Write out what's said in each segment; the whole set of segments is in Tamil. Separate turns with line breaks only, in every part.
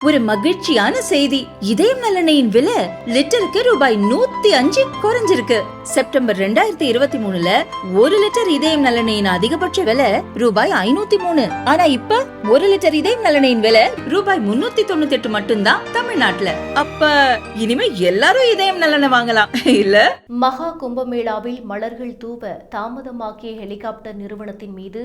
ஒரு மகிழ்ச்சியான செய்தி. இதயம் நல்லெண்ணெயின் விலை லிட்டருக்கு ரூபாய் 105 குறைஞ்சிருக்கு. செப்டம்பர் 2023ல 1 லிட்டர் இதயம் நல்லெண்ணெயின் அதிகபட்ச விலை ரூபாய் 503. ஆனா இப்ப 1 லிட்டர் இதயம் நல்லெண்ணெயின் விலை ரூபாய் 398 மட்டும்தான் தமிழ்நாட்டுல. அப்ப இனிமே எல்லாரும் இதயம் நல்லெண்ணெய் வாங்கலாம் இல்ல?
மகா கும்பமேளாவில் மலர்கள் தூவ தாமதமாக்கிய ஹெலிகாப்டர் நிறுவனத்தின் மீது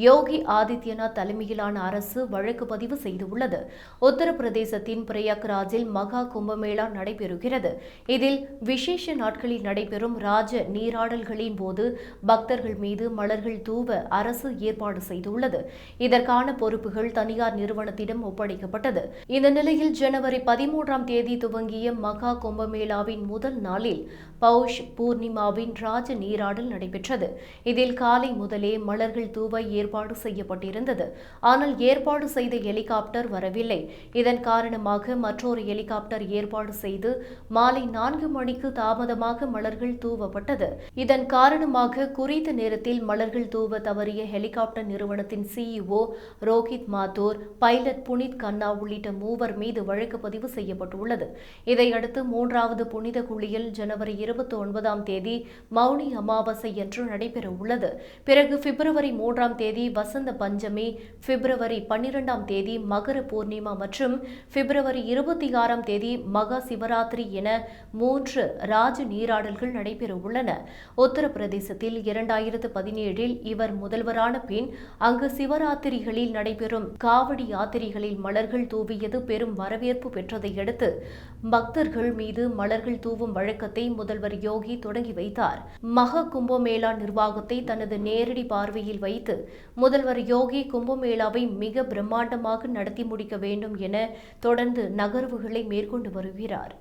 யோகி ஆதித்யநாத் தலைமையிலான அரசு வழக்கு பதிவு செய்துள்ளது. உத்தரப்பிரதேசத்தின் பிரயாக்ராஜில் மகா கும்பமேளா நடைபெறுகிறது. இதில் விசேஷ நாட்களில் நடைபெறும் ராஜ நீராடல்களின் போது பக்தர்கள் மீது மலர்கள் தூவ அரசு ஏற்பாடு செய்துள்ளது. இதற்கான பொறுப்புகள் தனியார் நிறுவனத்திடம் ஒப்படைக்கப்பட்டது. இந்த நிலையில் ஜனவரி 13ஆம் தேதி துவங்கிய மகா கும்பமேளாவின் முதல் நாளில் பௌஷ் பூர்ணிமாவின் ராஜ நீராடல் நடைபெற்றது. இதில் காலை முதலே மலர்கள் தூவ ஏற்பாடு செய்யப்பட்டிருந்தது. ஆனால் ஏற்பாடு செய்த ஹெலிகாப்டர் வரவில்லை. இதன் காரணமாக மற்றொரு ஹெலிகாப்டர் ஏற்பாடு செய்து மாலை 4 மணிக்கு தாமதமாக மலர்கள் தூவப்பட்டது. இதன் காரணமாக குறித்த நேரத்தில் மலர்கள் தூவ தவறிய ஹெலிகாப்டர் நிறுவனத்தின் CEO ரோஹித் மாத்தூர், பைலட் புனித் கண்ணா உள்ளிட்ட 3 மீது வழக்கு பதிவு செய்யப்பட்டுள்ளது. இதையடுத்து 3வது புனித குளியல் ஜனவரி 29ஆம் தேதி மௌனி அமாவாசை என்று நடைபெறவுள்ளது. பிறகு பிப்ரவரி 3ஆம் தேதி வசந்த பஞ்சமி, பிப்ரவரி 12ஆம் தேதி மகர பூர்ணிமா மற்றும் பிப்ரவரி 26ஆம் தேதி மகா சிவராத்திரி என 3 ராஜ நீராடல்கள் நடைபெறவுள்ளன. உத்தரப்பிரதேசத்தில் 2017இல் இவர் முதல்வரான பின் அங்கு சிவராத்திரிகளில் நடைபெறும் காவடி யாத்திரைகளில் மலர்கள் தூவியது பெரும் வரவேற்பு பெற்றதை அடுத்து பக்தர்கள் மீது மலர்கள் தூவும் வழக்கத்தை முதல்வர் யோகி தொடங்கி வைத்தார். மகா கும்பமேளா நிர்வாகத்தை தனது நேரடி பார்வையில் வைத்து முதல்வர் யோகி கும்பமேளாவை மிக பிரம்மாண்டமாக நடத்தி முடிக்க வேண்டும் என தொடர்ந்து நகர்வுகளை மேற்கொண்டு வருகிறார்.